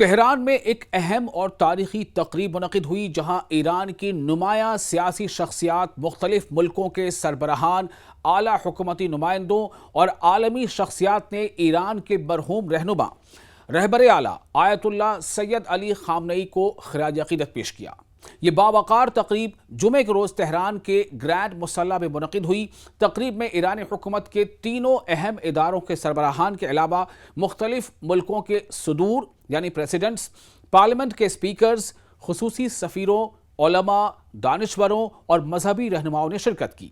Tehran میں ایک اہم اور تاریخی تقریب منعقد ہوئی جہاں ایران کی نمایاں سیاسی شخصیات، مختلف ملکوں کے سربراہان، اعلیٰ حکومتی نمائندوں اور عالمی شخصیات نے ایران کے مرحوم رہنما رہبر اعلیٰ آیت اللہ سید علی خامنئی کو خراج عقیدت پیش کیا۔ یہ باوقار تقریب جمعے کے روز تہران کے گرینڈ مصلی میں منعقد ہوئی۔ تقریب میں ایرانی حکومت کے تینوں اہم اداروں کے سربراہان کے علاوہ مختلف ملکوں کے صدور یعنی پریزیڈنٹس، پارلیمنٹ کے سپیکرز، خصوصی سفیروں، علماء، دانشوروں اور مذہبی رہنماؤں نے شرکت کی۔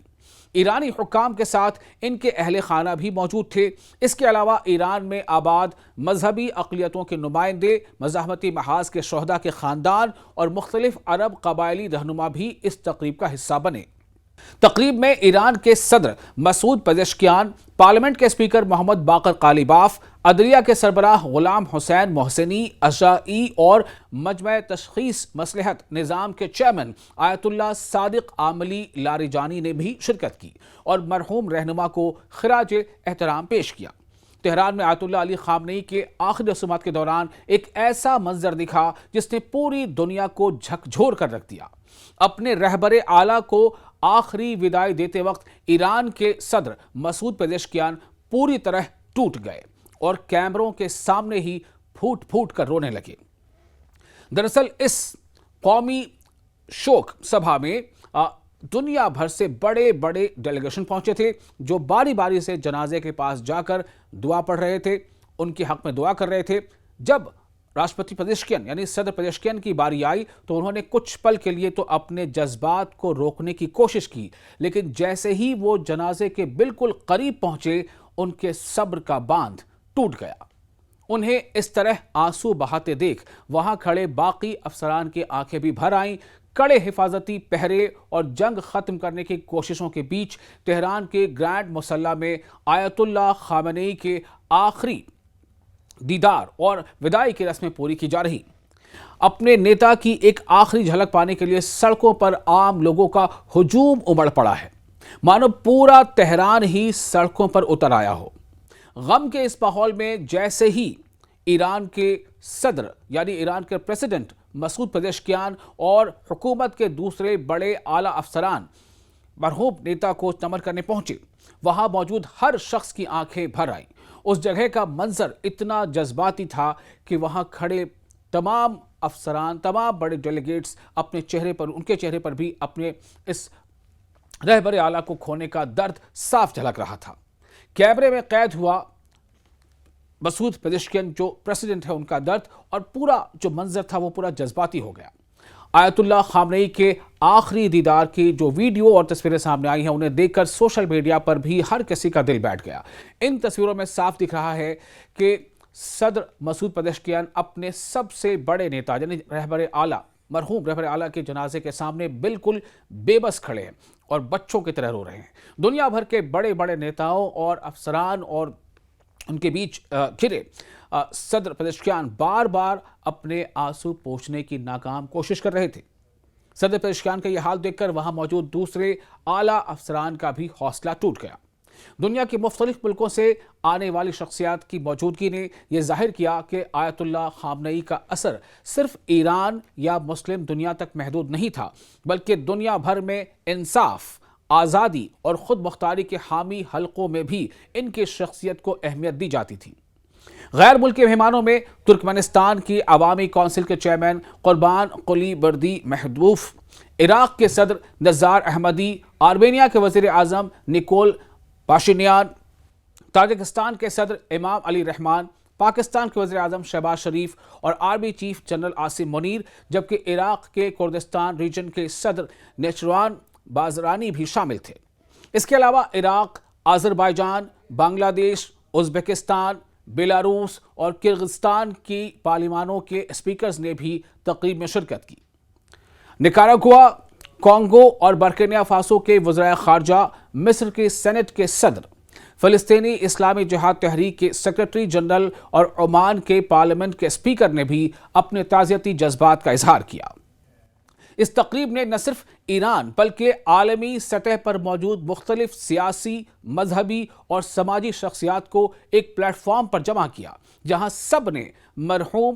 ایرانی حکام کے ساتھ ان کے اہل خانہ بھی موجود تھے۔ اس کے علاوہ ایران میں آباد مذہبی اقلیتوں کے نمائندے، مزاحمتی محاذ کے شہداء کے خاندان اور مختلف عرب قبائلی رہنما بھی اس تقریب کا حصہ بنے۔ تقریب میں ایران کے صدر مسعود پزشکیان، پارلیمنٹ کے اسپیکر محمد باقر قالیباف، عدلیہ کے سربراہ غلام حسین محسنی اشائی اور مجمع تشخیص مصلحت نظام کے چیئرمین آیت اللہ صادق عاملی لاریجانی نے بھی شرکت کی اور مرحوم رہنما کو خراج احترام پیش کیا۔ تہران میں آیت اللہ علی خامنئی کے آخری رسومات کے دوران ایک ایسا منظر دکھا جس نے پوری دنیا کو جھکجھور کر رکھ دیا۔ اپنے رہبر اعلیٰ کو آخری وداعی دیتے وقت ایران کے صدر مسعود پزشکیان پوری طرح ٹوٹ گئے اور کیمروں کے سامنے ہی پھوٹ پھوٹ کر رونے لگے۔ دراصل اس قومی شوک سبھا میں دنیا بھر سے بڑے بڑے ڈیلیگیشن پہنچے تھے جو باری باری سے جنازے کے پاس جا کر دعا پڑھ رہے تھے، ان کے حق میں دعا کر رہے تھے۔ جب راشٹرپتی پزشکیان یعنی صدر پزشکیان کی باری آئی تو انہوں نے کچھ پل کے لیے تو اپنے جذبات کو روکنے کی کوشش کی، لیکن جیسے ہی وہ جنازے کے بالکل قریب پہنچے ان کے صبر کا باندھ ٹوٹ گیا۔ انہیں اس طرح آنسو بہاتے دیکھ وہاں کھڑے باقی افسران کی آنکھیں بھی بھر آئیں۔ کڑے حفاظتی پہرے اور جنگ ختم کرنے کی کوششوں کے بیچ تہران کے گرینڈ مصلی میں آیت اللہ خامنئی کے آخری دیدار اور وداعی کی رسمیں پوری کی جا رہی۔ اپنے نیتا کی ایک آخری جھلک پانے کے لیے سڑکوں پر عام لوگوں کا ہجوم امڑ پڑا ہے، مانو پورا تہران ہی سڑکوں پر اتر آیا ہو۔ غم کے اس ماحول میں جیسے ہی ایران کے صدر یعنی ایران کے پریزیڈنٹ مسعود پزشکیان اور حکومت کے دوسرے بڑے اعلیٰ افسران مرحوم نیتا کو نمن کرنے پہنچے، وہاں موجود ہر شخص کی آنکھیں بھر آئیں۔ اس جگہ کا منظر اتنا جذباتی تھا کہ وہاں کھڑے تمام افسران، تمام بڑے ڈیلیگیٹس ان کے چہرے پر بھی اپنے اس رہبر اعلیٰ کو کھونے کا درد صاف جھلک رہا تھا۔ کیمرے میں قید ہوا مسعود پزشکیان جو پریزیڈنٹ ہے ان کا درد، اور پورا جو منظر تھا وہ پورا جذباتی ہو گیا۔ آیت اللہ خامنئی کے آخری دیدار کی جو ویڈیو اور تصویریں سامنے آئی ہیں انہیں دیکھ کر سوشل میڈیا پر بھی ہر کسی کا دل بیٹھ گیا۔ ان تصویروں میں صاف دکھ رہا ہے کہ صدر مسعود پزشکیان اپنے سب سے بڑے نیتا یعنی مرحوم رہبر اعلیٰ کے جنازے کے سامنے بالکل بے بس کھڑے ہیں اور بچوں کی طرح رو رہے ہیں۔ دنیا بھر کے بڑے بڑے نیتاؤں اور افسران اور ان کے بیچ گھرے صدر پزشکیان بار بار اپنے آنسو پوچھنے کی ناکام کوشش کر رہے تھے۔ صدر پزشکیان کا یہ حال دیکھ کر وہاں موجود دوسرے اعلیٰ افسران کا بھی حوصلہ ٹوٹ گیا۔ دنیا کے مختلف ملکوں سے آنے والی شخصیات کی موجودگی نے یہ ظاہر کیا کہ آیت اللہ خامنئی کا اثر صرف ایران یا مسلم دنیا تک محدود نہیں تھا، بلکہ دنیا بھر میں انصاف، آزادی اور خود مختاری کے حامی حلقوں میں بھی ان کی شخصیت کو اہمیت دی جاتی تھی۔ غیر ملکی مہمانوں میں ترکمانستان کی عوامی کونسل کے چیئرمین قربان قلی بردی محدوف، عراق کے صدر نزار احمدی، آرمینیا کے وزیر اعظم نیکول پاشینیان، تاجکستان کے صدر امام علی رحمان، پاکستان کے وزیر اعظم شہباز شریف اور army chief general Asim Munir, جبکہ عراق کے کردستان ریجن کے صدر نیچروان بازرانی بھی شامل تھے۔ اس کے علاوہ عراق، آذربائیجان، بنگلہ دیش، ازبکستان، بیلاروس اور کرغزستان کی پارلیمانوں کے اسپیکرز نے بھی تقریب میں شرکت کی۔ نکاراگوا، کانگو اور برکینا فاسو کے وزرائے خارجہ، مصر کے سینٹ کے صدر، فلسطینی اسلامی جہاد تحریک کے سیکرٹری جنرل اور عمان کے پارلیمنٹ کے اسپیکر نے بھی اپنے تعزیتی جذبات کا اظہار کیا۔ اس تقریب نے نہ صرف ایران بلکہ عالمی سطح پر موجود مختلف سیاسی، مذہبی اور سماجی شخصیات کو ایک پلیٹ فارم پر جمع کیا، جہاں سب نے مرحوم